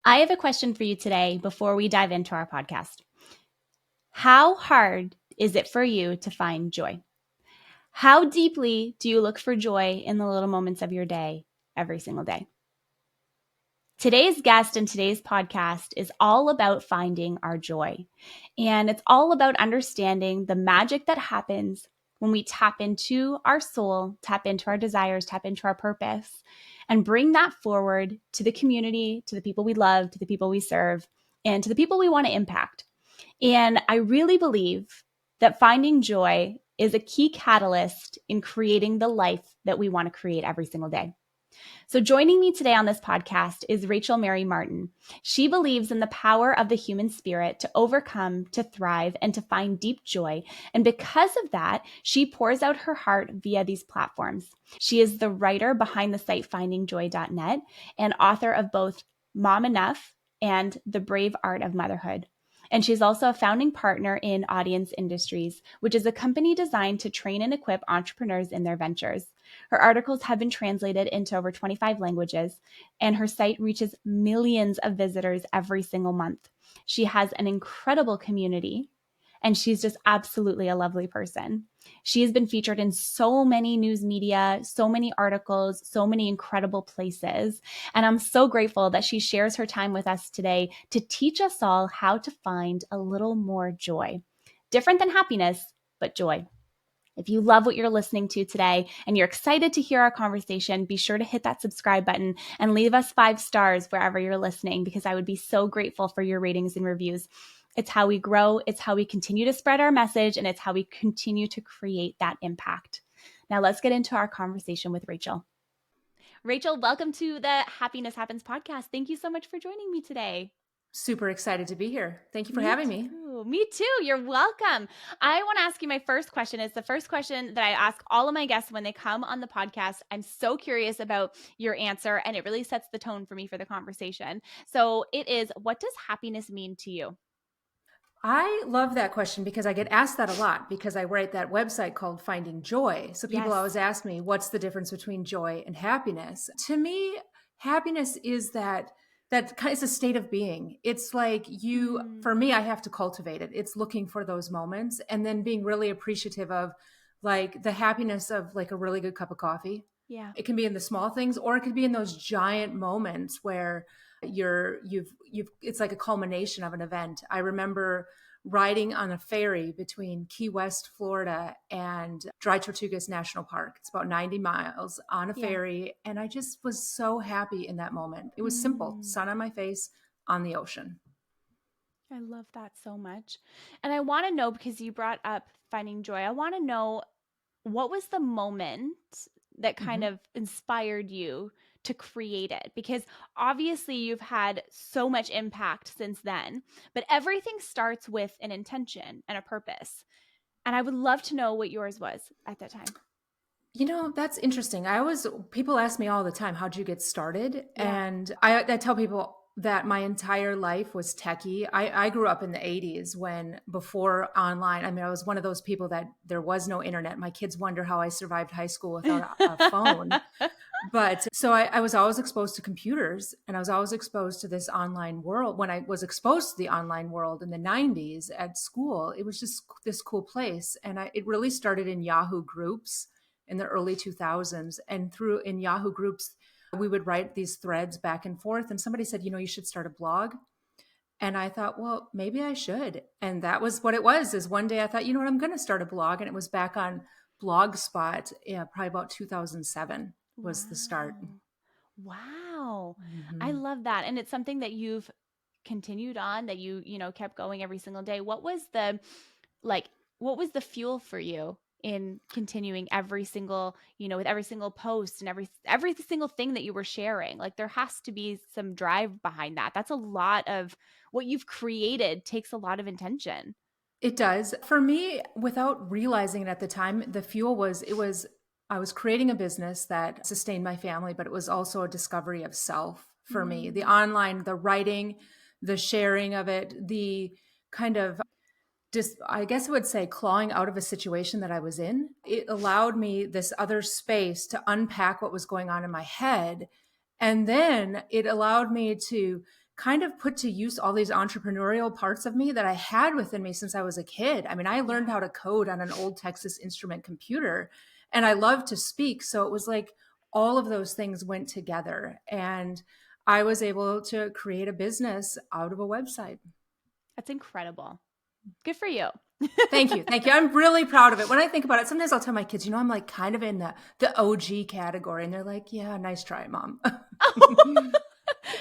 I have a question for you today before we dive into our podcast. How hard is it for you to find joy? How deeply do you look for joy in the little moments of your day every single day? Today's guest in today's podcast is all about finding our joy. And it's all about understanding the magic that happens when we tap into our soul, tap into our desires, tap into our purpose, and bring that forward to the community, to the people we love, to the people we serve, and to the people we want to impact. And I really believe that finding joy is a key catalyst in creating the life that we want to create every single day. So, joining me today on this podcast is Rachel Mary Martin. She believes in the power of the human spirit to overcome, to thrive, and to find deep joy. And because of that, she pours out her heart via these platforms. She is the writer behind the site findingjoy.net and author of both Mom Enough and The Brave Art of Motherhood. And she's also a founding partner in Audience Industries, which is a company designed to train and equip entrepreneurs in their ventures. Her articles have been translated into over 25 languages, and her site reaches millions of visitors every single month. She has an incredible community, and she's just absolutely a lovely person. She has been featured in so many news media, so many articles, so many incredible places. And I'm so grateful that she shares her time with us today to teach us all how to find a little more joy. Different than happiness, but joy. If you love what you're listening to today and you're excited to hear our conversation, be sure to hit that subscribe button and leave us 5 stars wherever you're listening, because I would be so grateful for your ratings and reviews. It's how we grow, it's how we continue to spread our message, and it's how we continue to create that impact. Now let's get into our conversation with Rachel. Rachel, welcome to the Happiness Happens podcast. Thank you so much for joining me today. Super excited to be here. Thank you for Me having too. me. Me too. You're welcome. I want to ask you my first question. It's the first question that I ask all of my guests when they come on the podcast. I'm so curious about your answer, and it really sets the tone for me for the conversation. So it is, what does happiness mean to you? I love that question because I get asked that a lot because I write that website called Finding Joy. So people Yes. always ask me, what's the difference between joy and happiness? To me, happiness is it's a state of being. It's like for me, I have to cultivate it. It's looking for those moments and then being really appreciative of like the happiness of like a really good cup of coffee. Yeah. It can be in the small things or it could be in those giant moments where you've it's like a culmination of an event. I remember riding on a ferry between Key West, Florida and Dry Tortugas National Park. It's about 90 miles on a Yeah. ferry. And I just was so happy in that moment. It was simple, sun on my face on the ocean. I love that so much. And I want to know, because you brought up finding joy, I want to know, what was the moment that kind Mhm. of inspired you to create it? Because obviously you've had so much impact since then, but everything starts with an intention and a purpose. And I would love to know what yours was at that time. That's interesting. People ask me all the time, how'd you get started? Yeah. And I tell people that my entire life was techie. I grew up in the 80s before online. I mean, I was one of those people that there was no internet. My kids wonder how I survived high school without a phone. But so I was always exposed to computers and I was always exposed to this online world. When I was exposed to the online world in the 90s at school, it was just this cool place. And it really started in Yahoo groups in the early 2000s. And in Yahoo groups, we would write these threads back and forth. And somebody said, you should start a blog. And I thought, well, maybe I should. And that was what it was, is one day I thought, you know what, I'm going to start a blog. And it was back on Blogspot, yeah, probably about 2007 was the start. Wow. Wow. I Mhm. love that. And it's something that you've continued on, that you kept going every single day. Like, what was the fuel for you in continuing every single, with every single post and every single thing that you were sharing? Like, there has to be some drive behind that. That's a lot of what you've created, takes a lot of intention. It does. For me, without realizing it at the time, the fuel I was creating a business that sustained my family, but it was also a discovery of self for me. The Mm. online, the writing, the sharing of it, the kind of just, I guess I would say, clawing out of a situation that I was in. It allowed me this other space to unpack what was going on in my head. And then it allowed me to kind of put to use all these entrepreneurial parts of me that I had within me since I was a kid. I mean, I learned how to code on an old Texas Instrument computer, and I love to speak. So it was like all of those things went together, and I was able to create a business out of a website. That's incredible. Good for you. Thank you. Thank you. I'm really proud of it. When I think about it, sometimes I'll tell my kids, I'm like kind of in the OG category. And they're like, yeah, nice try, Mom.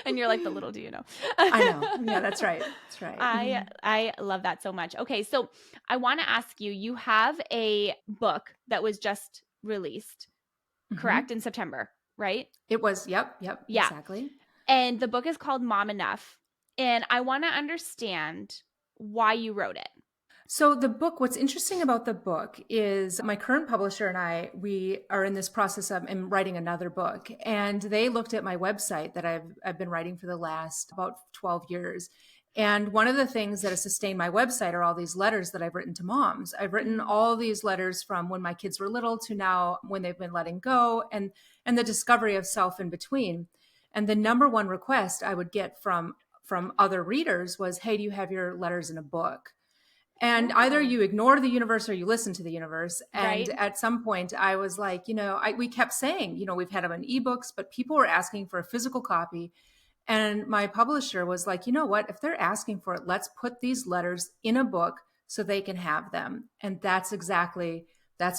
And you're like, the little do you know. I know. Yeah, that's right. That's right. I love that so much. Okay, so I want to ask you, you have a book that was just released, correct, in September, right? It was, yep, Yeah. exactly. And the book is called Mom Enough. And I want to understand why you wrote it. So the book, what's interesting about the book is my current publisher and we are in this process of writing another book. And they looked at my website that I've been writing for the last about 12 years. And one of the things that has sustained my website are all these letters that I've written to moms. I've written all these letters from when my kids were little to now when they've been letting go, and the discovery of self in between. And the number one request I would get from other readers was, hey, do you have your letters in a book? And either you ignore the universe or you listen to the universe. And Right. at some point I was like, we kept saying, we've had them in ebooks, but people were asking for a physical copy. And my publisher was like, you know what, if they're asking for it, let's put these letters in a book so they can have them. And that's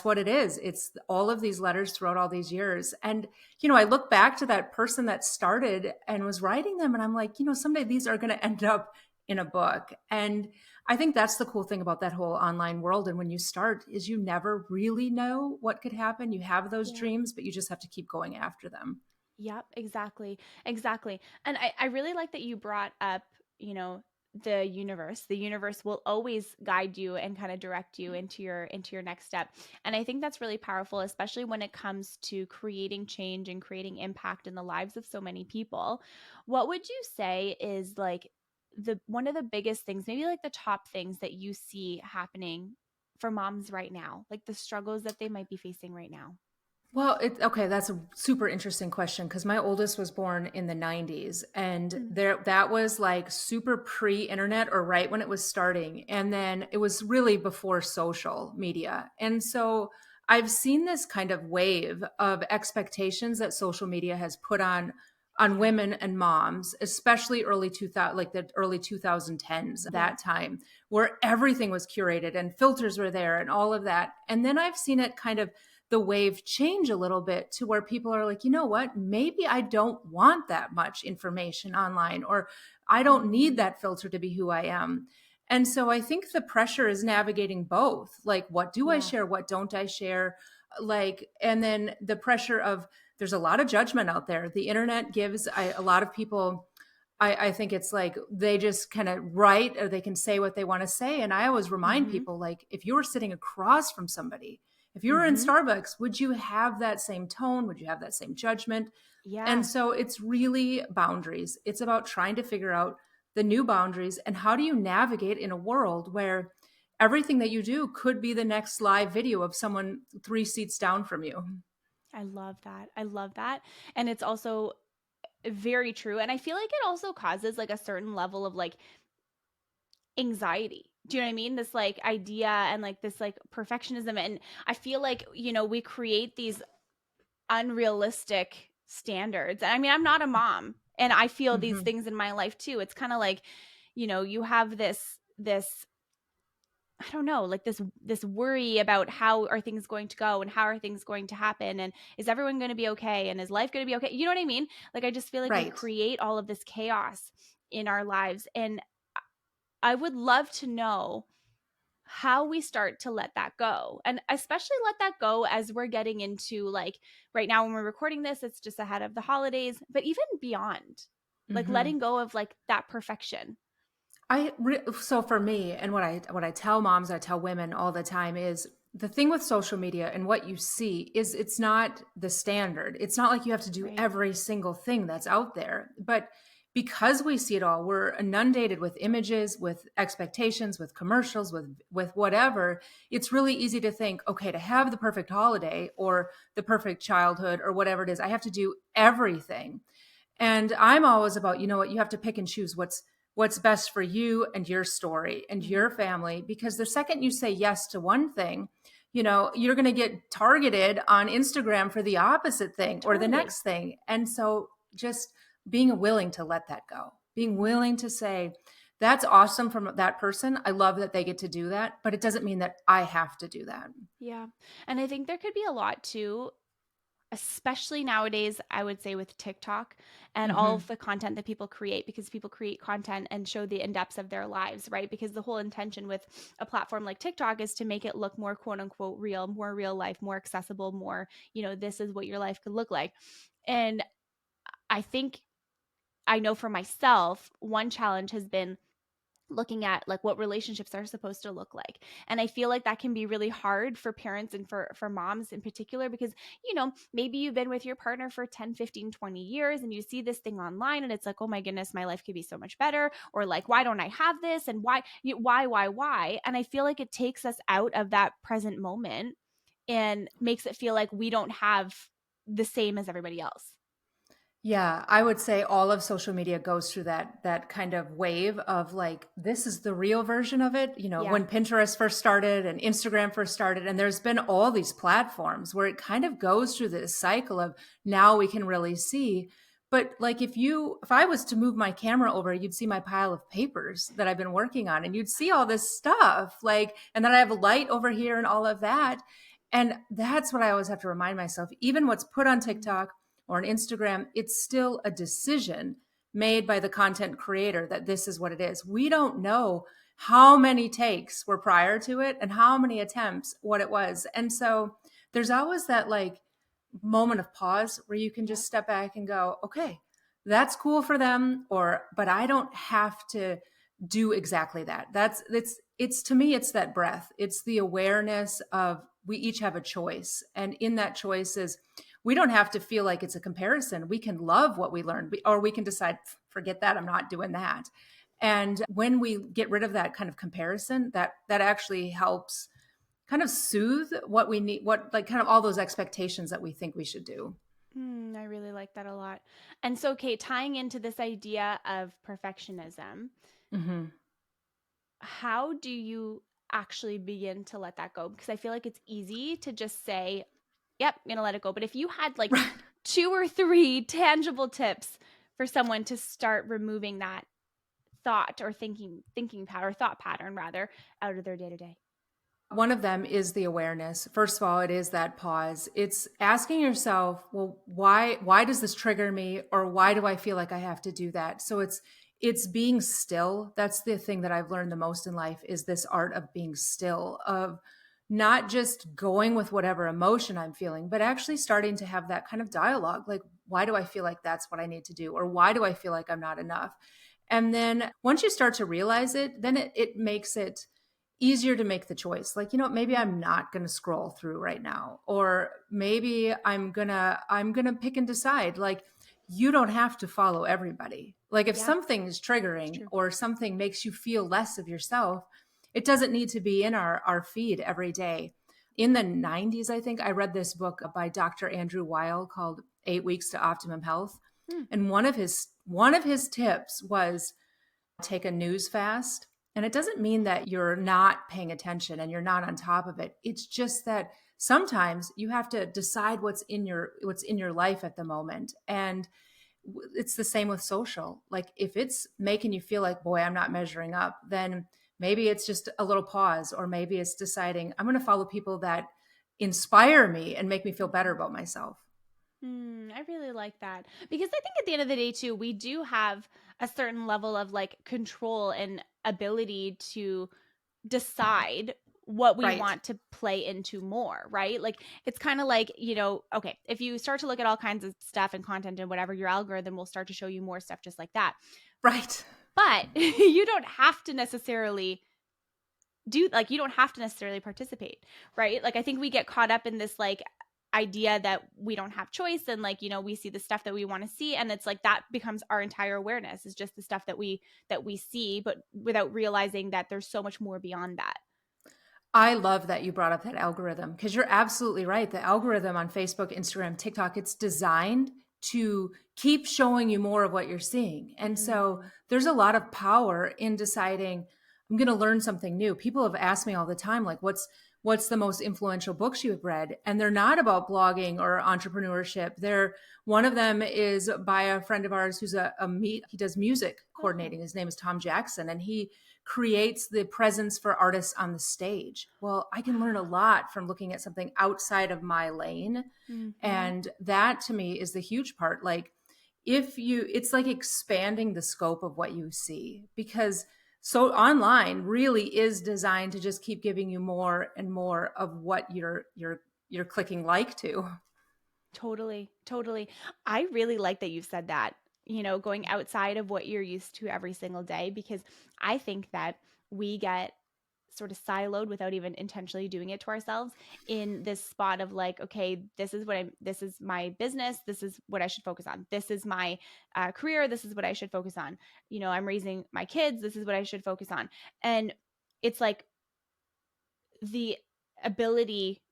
what it is. It's all of these letters throughout all these years. And, I look back to that person that started and was writing them. And I'm like, someday these are going to end up in a book. And I think that's the cool thing about that whole online world. And when you start is you never really know what could happen. You have those dreams, but you just have to keep going after them. Yep, exactly. Exactly. And I really like that you brought up, the universe. The universe will always guide you and kind of direct you into your next step. And I think that's really powerful, especially when it comes to creating change and creating impact in the lives of so many people. What would you say is like the one of the biggest things, maybe like the top things that you see happening for moms right now, like the struggles that they might be facing right now? Well, okay, that's a super interesting question because my oldest was born in the 90s, and that was like super pre-internet or right when it was starting. And then it was really before social media. And so I've seen this kind of wave of expectations that social media has put on women and moms, especially early 2000, like the early 2010s, that time where everything was curated and filters were there and all of that. And then I've seen it kind of the wave change a little bit to where people are like, you know what, maybe I don't want that much information online, or I don't need that filter to be who I am. And so I think the pressure is navigating both. Like, what do I share? What don't I share? Like, and then the pressure of there's a lot of judgment out there. The internet gives a lot of people, I think it's like they just kind of write or they can say what they want to say. And I always remind people, like, if you were sitting across from somebody, if you were in Starbucks, would you have that same tone? Would you have that same judgment? Yeah. And so it's really boundaries. It's about trying to figure out the new boundaries and how do you navigate in a world where everything that you do could be the next live video of someone 3 seats down from you. I love that. I love that. And it's also very true. And I feel like it also causes like a certain level of like anxiety. Do you know what I mean? This like idea and like this like perfectionism. And I feel like, we create these unrealistic standards. I mean, I'm not a mom and I feel these things in my life too. It's kind of like, you have this I don't know, like this worry about how are things going to go and how are things going to happen and is everyone going to be okay and is life going to be okay? You know what I mean? Like I just feel like we Right. create all of this chaos in our lives, and I would love to know how we start to let that go, and especially let that go as we're getting into like right now when we're recording this, it's just ahead of the holidays, but even beyond, like letting go of like that perfection. So for me, and what I tell moms, I tell women all the time is the thing with social media and what you see is it's not the standard. It's not like you have to do every single thing that's out there, but because we see it all, we're inundated with images, with expectations, with commercials, with whatever. It's really easy to think, okay, to have the perfect holiday or the perfect childhood or whatever it is, I have to do everything. And I'm always about, you know what, you have to pick and choose what's best for you and your story and Mhm. your family, because the second you say yes to one thing, you know, you're going to get targeted on Instagram for the opposite thing or the Totally. next thing. And so just being willing to let that go, being Mhm. willing to say, that's awesome from that person. I love that they get to do that, but it doesn't mean that I have to do that. Yeah. And I think there could be a lot too, especially nowadays, I would say with TikTok and all Mm-hmm. of the content that people create, because people create content and show the in depths of their lives, right? Because the whole intention with a platform like TikTok is to make it look more quote unquote real, more real life, more accessible, more, this is what your life could look like. And I think I know for myself, one challenge has been looking at like what relationships are supposed to look like, and I feel like that can be really hard for parents and for moms in particular, because maybe you've been with your partner for 10, 15, 20 years and you see this thing online and it's like, oh my goodness, my life could be so much better, or like, why don't I have this, and why, and I feel like it takes us out of that present moment and makes it feel like we don't have the same as everybody else. Yeah, I would say all of social media goes through that kind of wave of like, this is the real version of it. You know, Yeah. when Pinterest first started and Instagram first started, and there's been all these platforms where it kind of goes through this cycle of now we can really see. But like if I was to move my camera over, you'd see my pile of papers that I've been working on, and you'd see all this stuff, like, and then I have a light over here and all of that. And that's what I always have to remind myself, even what's put on Mm. TikTok or on Instagram, it's still a decision made by the content creator that this is what it is. We don't know how many takes were prior to it and how many attempts, what it was. And so there's always that like moment of pause where you can Yeah. just step back and go, okay, that's cool for them, or, but I don't have to do exactly that. It's to me, it's that breath. It's the awareness of we each have a choice. And in that choice is, we don't have to feel like it's a comparison. We can love what we learned, or we can decide, forget that, I'm not doing that. And when we get rid of that kind of comparison, that actually helps kind of soothe what we need, what like kind of all those expectations that we think we should do. I really like that a lot. And so, Kate, tying into this idea of perfectionism, Mm-hmm. how do you actually begin to let that go? Because I feel like it's easy to just say, yep, I'm going to let it go. But if you had like Right. two or three tangible tips for someone to start removing that thought or thinking pattern, or thought pattern rather, out of their day to day. One of them is the awareness. First of all, it is that pause. It's asking yourself, well, why does this trigger me, or why do I feel like I have to do that? So it's being still. That's the thing that I've learned the most in life, is this art of being still, of not just going with whatever emotion I'm feeling, but actually starting to have that kind of dialogue. Like, why do I feel like that's what I need to do? Or why do I feel like I'm not enough? And then once you start to realize it, then it makes it easier to make the choice. Like, you know, maybe Mm. I'm not going to scroll through right now, or maybe I'm going to pick and decide. Like, you don't have to follow everybody. Like, if Yeah, something is it's triggering true. or something makes you feel less of yourself, it doesn't need to be in our feed every day. In the 90s, I think I read this book by Dr. Andrew Weil called 8 Weeks to Optimum Health. Hmm. And one of his tips was take a news fast. And it doesn't mean that you're not paying attention and you're not on top of it. It's just that sometimes you have to decide what's in your life at the moment. And it's the same with social. Like, if it's making you feel like, boy, I'm not measuring up, then maybe it's just a little pause, or maybe it's deciding I'm going to follow people that inspire me and make me feel better about myself. I really like that, because I think at the end of the day too, we do have a certain level of like control and ability to decide what we Right. want to play into more, right? Like it's kind of like, okay, if you start to look at all kinds of stuff and content and whatever, your algorithm will start to show you more stuff just like that. Right. But you don't have to necessarily you don't have to necessarily participate, right? Like I think we get caught up in this like idea that we don't have choice, and like we see the stuff that we want to see, and it's like that becomes our entire awareness, is just the stuff that we see, but without realizing that there's so much more beyond that. I love that you brought up that algorithm, because you're absolutely right. The algorithm on Facebook, Instagram, TikTok, it's designed to keep showing you more of what you're seeing. And so there's a lot of power in deciding I'm going to learn something new. People have asked me all the time, like, what's the most influential books you've read? And they're not about blogging or entrepreneurship. One of them is by a friend of ours who's he does music coordinating. His name is Tom Jackson, and he creates the presence for artists on the stage. Well, I can learn a lot from looking at something outside of my lane. And that to me is the huge part. Like, it's like expanding the scope of what you see, because so online really is designed to just keep giving you more and more of what you're clicking like to. Totally. Totally. I really like that you said that, going outside of what you're used to every single day, because I think that we get sort of siloed without even intentionally doing it to ourselves in this spot of like, okay, this is my business. This is what I should focus on. This is my career. This is what I should focus on. I'm raising my kids. This is what I should focus on. And it's like the ability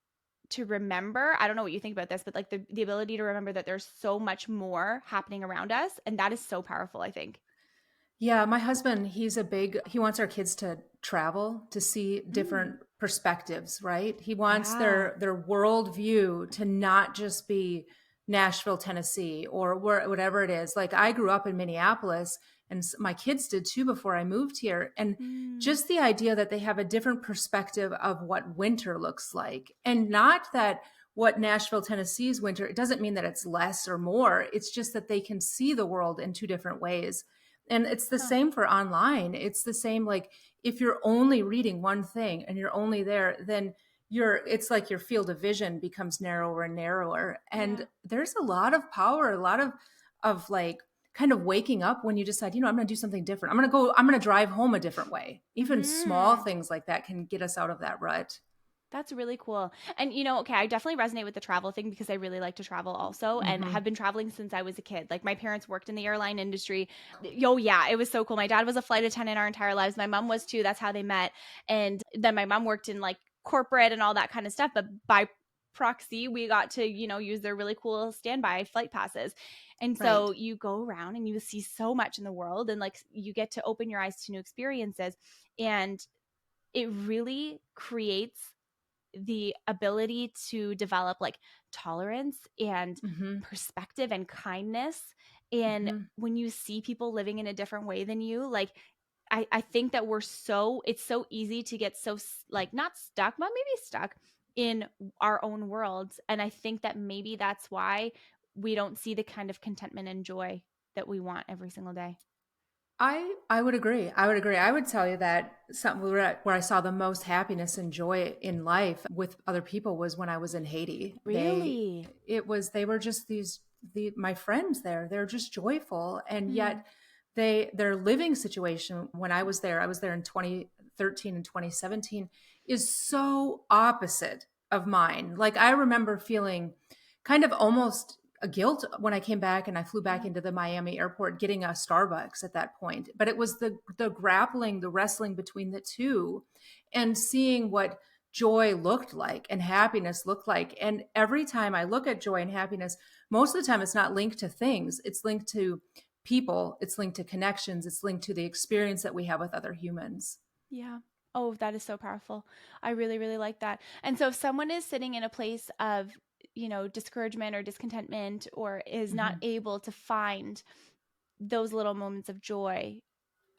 to remember, I don't know what you think about this, but like the ability to remember that there's so much more happening around us. And that is so powerful, I think. Yeah, my husband, he wants our kids to travel, to see different perspectives, right? He wants Yeah. their worldview to not just be Nashville, Tennessee, or whatever it is. Like, I grew up in Minneapolis, and my kids did too before I moved here. And Mm. just the idea that they have a different perspective of what winter looks like. And not that what Nashville, Tennessee's winter, it doesn't mean that it's less or more. It's just that they can see the world in two different ways. And it's the Huh. same for online. It's the same, like, if you're only reading one thing and you're only there, then it's like your field of vision becomes narrower and narrower. Yeah. And there's a lot of power, a lot of like kind of waking up when you decide, I'm going to do something different. I'm going to drive home a different way. Even small Mm-hmm. things like that can get us out of that rut. That's really cool. And okay, I definitely resonate with the travel thing because I really like to travel also and Mm-hmm. have been traveling since I was a kid. Like my parents worked in the airline industry. Oh yeah, it was so cool. My dad was a flight attendant our entire lives. My mom was too. That's how they met. And then my mom worked in like corporate and all that kind of stuff, but by proxy, we got to, use their really cool standby flight passes. And Right. so you go around and you see so much in the world and like you get to open your eyes to new experiences, and it really creates the ability to develop like tolerance and Mm-hmm. perspective and kindness. And Mm-hmm. when you see people living in a different way than you, like I think that it's so easy to get so like not stuck, but maybe stuck in our own worlds. And I think that maybe that's why we don't see the kind of contentment and joy that we want every single day. I would agree. I would agree. I would tell you that something where I saw the most happiness and joy in life with other people was when I was in Haiti. Really? They were just my friends there. They're just joyful, and Mm. yet their living situation when I was there in 2013 and 2017, is so opposite of mine. Like, I remember feeling kind of almost a guilt when I came back and I flew back Yeah. into the Miami airport getting a Starbucks at that point. But it was the grappling, the wrestling between the two, and seeing what joy looked like and happiness looked like. And every time I look at joy and happiness, most of the time it's not linked to things. It's linked to people, it's linked to connections, it's linked to the experience that we have with other humans. Yeah. Oh, that is so powerful. I really, really like that. And so if someone is sitting in a place of, discouragement or discontentment or is not Mhm. able to find those little moments of joy,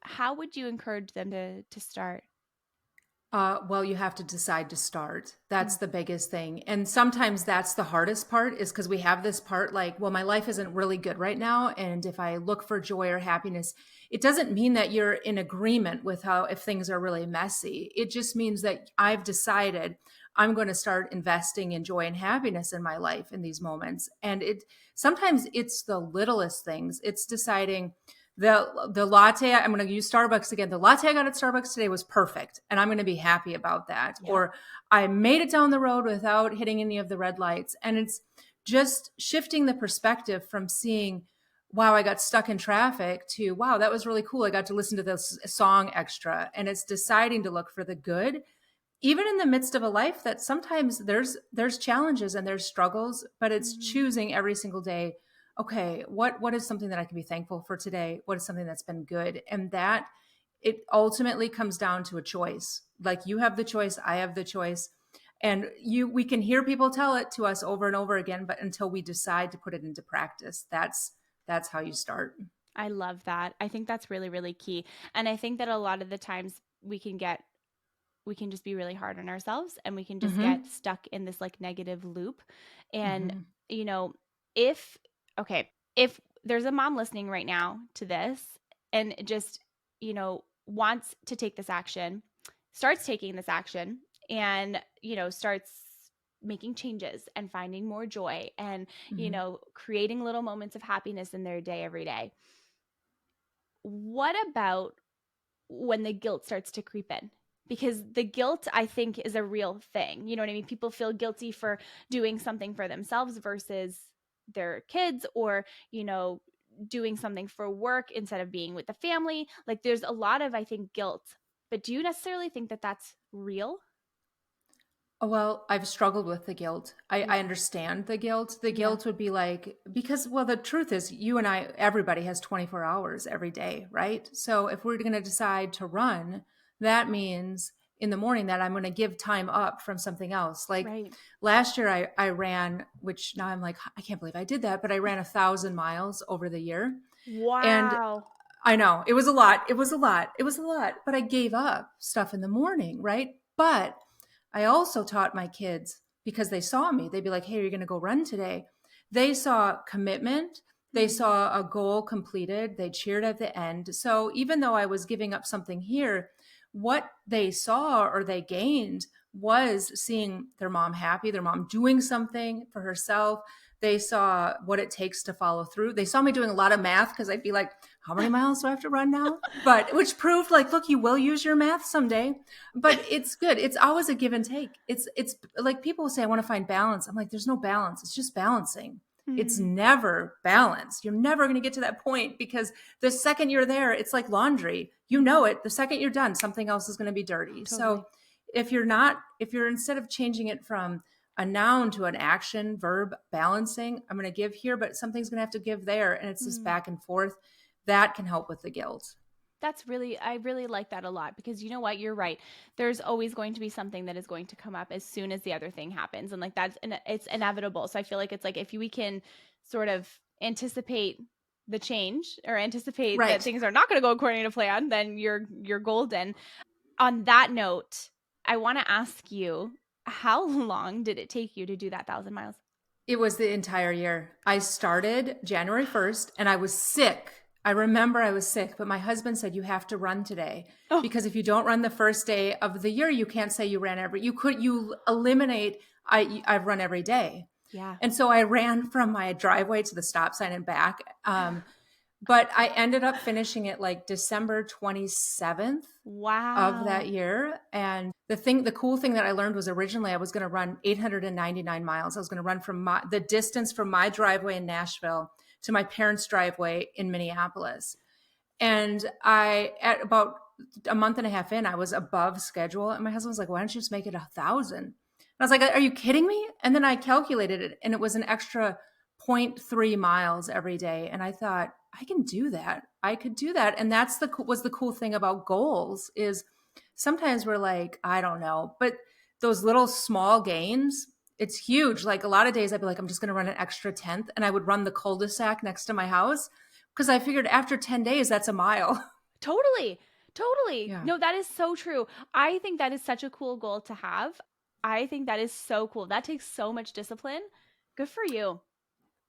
how would you encourage them to start? Well, you have to decide to start. That's Mm. the biggest thing. And sometimes that's the hardest part, is because we have this part like, well, my life isn't really good right now. And if I look for joy or happiness, it doesn't mean that you're in agreement with if things are really messy. It just means that I've decided I'm going to start investing in joy and happiness in my life in these moments. And sometimes it's the littlest things. It's deciding, the latte, I'm going to use Starbucks again. The latte I got at Starbucks today was perfect, and I'm going to be happy about that. Yeah. Or I made it down the road without hitting any of the red lights. And it's just shifting the perspective from seeing, wow, I got stuck in traffic, to, wow, that was really cool, I got to listen to this song extra. And it's deciding to look for the good, even in the midst of a life that sometimes there's challenges and there's struggles, but it's Hmm. choosing every single day, okay, what is something that I can be thankful for today? What is something that's been good? And that it ultimately comes down to a choice. Like you have the choice, I have the choice. And we can hear people tell it to us over and over again, but until we decide to put it into practice, that's how you start. I love that. I think that's really, really key. And I think that a lot of the times we can just be really hard on ourselves and we can just get Mm-hmm. stuck in this like negative loop. And, Mm-hmm. you know, if, okay, if there's a mom listening right now to this and just, wants to take this action, starts taking this action and, starts making changes and finding more joy and, Mm-hmm. creating little moments of happiness in their day every day. What about when the guilt starts to creep in? Because the guilt, I think, is a real thing. You know what I mean? People feel guilty for doing something for themselves versus their kids, or, doing something for work instead of being with the family. Like there's a lot of, I think, guilt. But do you necessarily think that that's real? Oh, well, I've struggled with the guilt. I Yeah. understand the guilt. The Yeah. guilt would be like, because, well, the truth is, you and I, everybody has 24 hours every day, right? So if we're going to decide to run, that means in the morning that I'm going to give time up from something else. Like Right. last year, I ran, which now I'm like, I can't believe I did that, but I ran 1,000 miles over the year. And Wow. I know it was a lot. It was a lot. It was a lot, but I gave up stuff in the morning, right? But I also taught my kids because they saw me. They'd be like, hey, are you going to go run today? They saw commitment. They Mm. saw a goal completed. They cheered at the end. So even though I was giving up something here, what they saw or they gained was seeing their mom happy, their mom doing something for herself. They saw what it takes to follow through. They saw me doing a lot of math because I'd be like, how many miles do I have to run now? But which proved like, look, you will use your math someday. But it's good. It's always a give and take. It's like people say, I want to find balance. I'm like, there's no balance. It's just balancing. It's Mm. never balanced. You're never going to get to that point because the second you're there, it's like laundry. You know Mhm. it. The second you're done, something else is going to be dirty. So Totally. if you're instead of changing it from a noun to an action, verb, balancing, I'm going to give here, but something's going to have to give there. And it's this Mm. back and forth that can help with the guilt. I really like that a lot because you know what? You're right. There's always going to be something that is going to come up as soon as the other thing happens. And like it's inevitable. So I feel like it's like if we can sort of anticipate the change or anticipate that Right. things are not going to go according to plan, then you're golden. On that note, I want to ask you, how long did it take you to do that 1,000 miles? It was the entire year. I started January 1st and I was sick. I remember I was sick, but my husband said, you have to run today Oh, because if you don't run the first day of the year, you can't say you ran you eliminate, I've run every day. yeah. And so I ran from my driveway to the stop sign and back. But I ended up finishing it like December 27th of that Wow. year. And the cool thing that I learned was originally I was going to run 899 miles. I was going to run from the distance from my driveway in Nashville to my parents' driveway in Minneapolis. And at about a month and a half in, I was above schedule. And my husband was like, why don't you just make it 1,000? And I was like, are you kidding me? And then I calculated it and it was an extra zero point 0.3 miles every day. And I thought, I can do that. I could do that. And was the cool thing about goals is sometimes we're like, I don't know, but those little small gains, it's huge. Like a lot of days I'd be like, I'm just going to run an extra tenth. And I would run the cul-de-sac next to my house because I figured after 10 days, that's a mile. Totally. Totally. Yeah. No, that is so true. I think that is such a cool goal to have. I think that is so cool. That takes so much discipline. Good for you.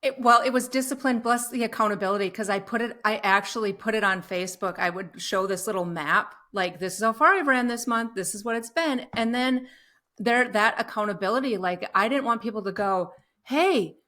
It was discipline plus the accountability because I actually put it on Facebook. I would show this little map, like this is how far I've ran this month. This is what it's been. And then that accountability, like I didn't want people to go, hey,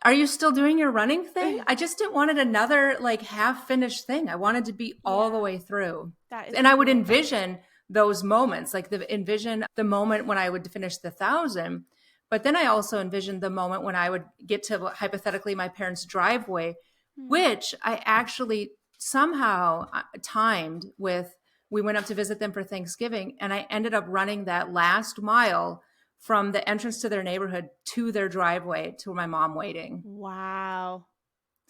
are you still doing your running thing? I just didn't want it another like half finished thing. I wanted to be all the Yeah, way through. that is And I would cool. envision those moments, like envision the moment when I would finish the 1,000. But then I also envisioned the moment when I would get to hypothetically my parents' driveway, Hmm. which I actually somehow timed with. We went up to visit them for Thanksgiving, and I ended up running that last mile from the entrance to their neighborhood to their driveway to my mom waiting. Wow.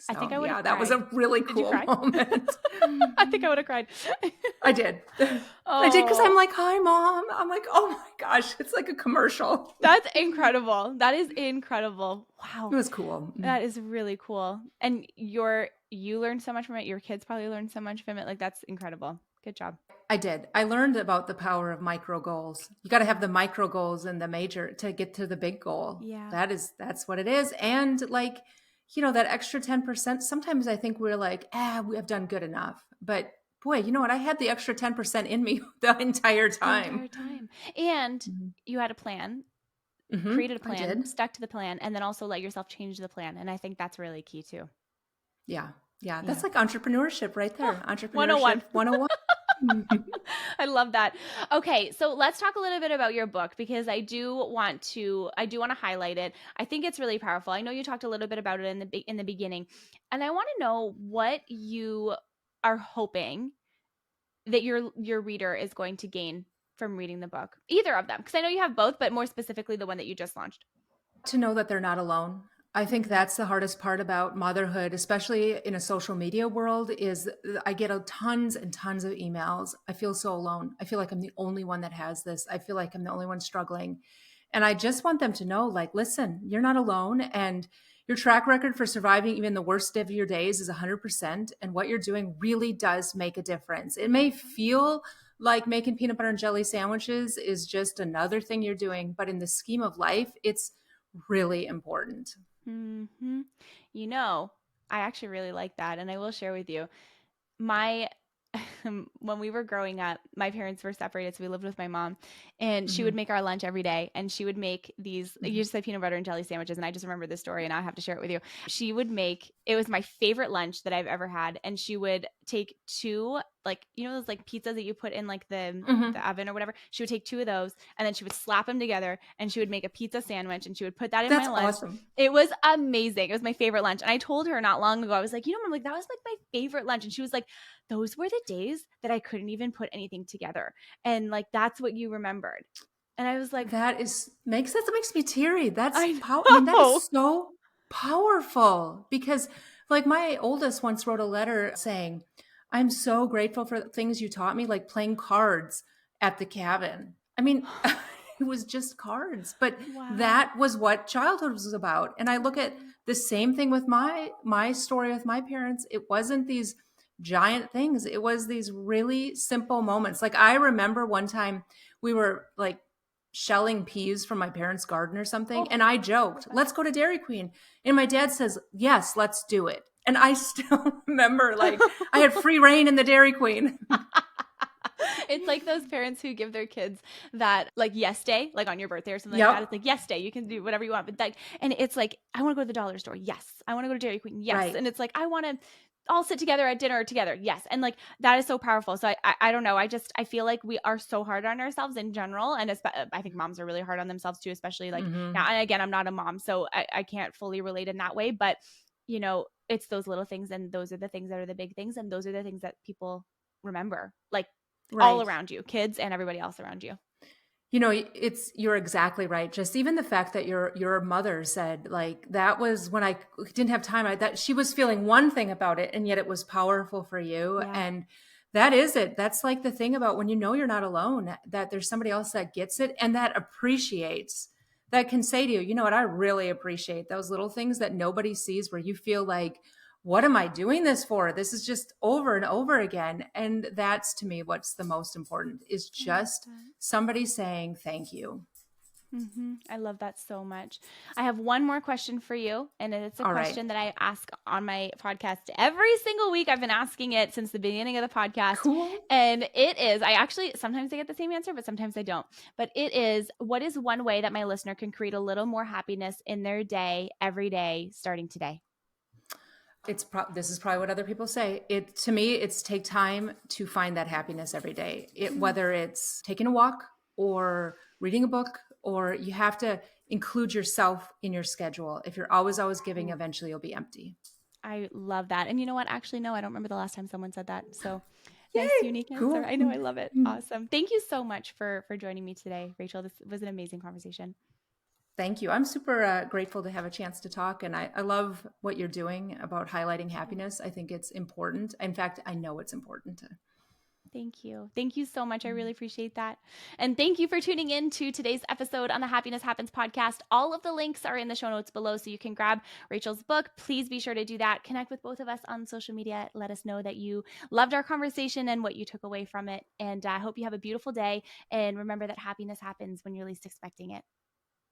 I think So I would yeah, have that was cried. a really Did you cool cry? moment. I think I would have cried. I did. I did because I'm Oh, like, hi, Mom. I'm like, oh my gosh, it's like a commercial. that's incredible. That is incredible. It Wow. was cool. That is really cool. And you learned so much from it. Your kids probably learned so much from it. Like, that's incredible. Good job. I did. I learned about the power of micro goals. You got to have the micro goals and the major to get to the big goal. Yeah. That's what it is. And like, that extra 10%, sometimes I think we're like, we have done good enough. But boy, you know what? I had the extra 10% in me the entire The time. entire time. And Mhm. you had a plan, Mhm. created a I plan, did. stuck to the plan, and then also let yourself change the plan. And I think that's really key too. Yeah. Yeah. Yeah. That's like entrepreneurship right there. Oh, Entrepreneurship 101. 101. I love that. Okay, so let's talk a little bit about your book because I do want to highlight it. I think it's really powerful. I know you talked a little bit about it in the beginning, and I want to know what you are hoping that your reader is going to gain from reading the book. Either of them, because I know you have both, but more specifically the one that you just launched. To know that they're not alone. I think Mm, that's the hardest part about motherhood, especially in a social media world, is I get tons and tons of emails. I feel so alone. I feel like I'm the only one that has this. I feel like I'm the only one struggling. And I just want them to know, like, listen, you're not alone. And your track record for surviving even the worst of your days is 100%. And what you're doing really does make a difference. It may feel like making peanut butter and jelly sandwiches is just another thing you're doing, but in the scheme of life, it's really important. hmm You know, I actually really like that, and I will share with you. My when we were growing up, my parents were separated, so we lived with my mom, and she would Mhm, make our lunch every day, and she would make these, you mhm. just said peanut butter and jelly sandwiches, and I just remember this story, and I have to share it with you. She would make, it was my favorite lunch that I've ever had, and she would take two, like, those like pizzas that you put in like the Mhm. oven or whatever. She would take two of those, and then she would slap them together, and she would make a pizza sandwich, and she would put that in my That's lunch. awesome. It was amazing. It was my favorite lunch. And I told her not long ago, I was like, Mom, like, that was like my favorite lunch. And she was like, those were the days that I couldn't even put anything together. And like, that's what you remembered. And I was like, That makes me teary. I I mean, that is know. so powerful because like my oldest once wrote a letter saying, I'm so grateful for the things you taught me, like playing cards at the cabin. I mean, it was just cards, but Wow. that was what childhood was about. And I look at the same thing with my story with my parents. It wasn't these giant things. It was these really simple moments. Like I remember one time we were like shelling peas from my parents' garden or something. Oh, And I I love joked, that. let's go to Dairy Queen. And my dad says, yes, let's do it. And I still remember like I had free reign in the Dairy Queen. It's like those parents who give their kids that like yes day, like on your birthday or something like that. Yep. It's like yes day, you can do whatever you want. But like, and it's like, I want to go to the dollar store. Yes. I want to go to Dairy Queen. Yes. Right. And it's like, I want to all sit together at dinner together. Yes. And like, that is so powerful. So I don't know. I feel like we are so hard on ourselves in general. And I think moms are really hard on themselves too, especially like now. Mm-hmm. And again, I'm not a mom, so I can't fully relate in that way, but it's those little things, and those are the things that are the big things. And those are the things that people remember. Like, all Right. around you, kids and everybody else around you. You're exactly right. Just even the fact that your mother said like that was when I didn't have time. That she was feeling one thing about it, and yet it was powerful for you. Yeah. And that is it. That's like the thing about when you know you're not alone. That there's somebody else that gets it and that appreciates. That can say to you, you know what? I really appreciate those little things that nobody sees, where you feel like, what am I doing this for? This is just over and over again. And that's to me what's the most important is I love just that. somebody saying thank you. I love that so much. I have one more question for you, and it's a All right. question that I ask on my podcast every single week. I've been asking it since the beginning of the podcast, Cool. and it is, I actually sometimes I get the same answer, but sometimes I don't. But it is, what is one way that my listener can create a little more happiness in their day every day starting today? This is probably what other people say. It to me, it's take time to find that happiness every day. Mm, Whether it's taking a walk or reading a book, or you have to include yourself in your schedule. If you're always giving, ooh, eventually you'll be empty. I love that. And you know what? Actually, no, I don't remember the last time someone said that. So nice, Yay! unique answer. Cool. I know, I love it. Awesome. Thank you so much for joining me today, Rachel. This was an amazing conversation. Thank you. I'm super grateful to have a chance to talk. And I love what you're doing about highlighting happiness. I think it's important. In fact, I know it's important. Thank you. Thank you so much. I really appreciate that. And thank you for tuning in to today's episode on the Happiness Happens podcast. All of the links are in the show notes below, so you can grab Rachel's book. Please be sure to do that. Connect with both of us on social media. Let us know that you loved our conversation and what you took away from it. And I hope you have a beautiful day. And remember that happiness happens when you're least expecting it.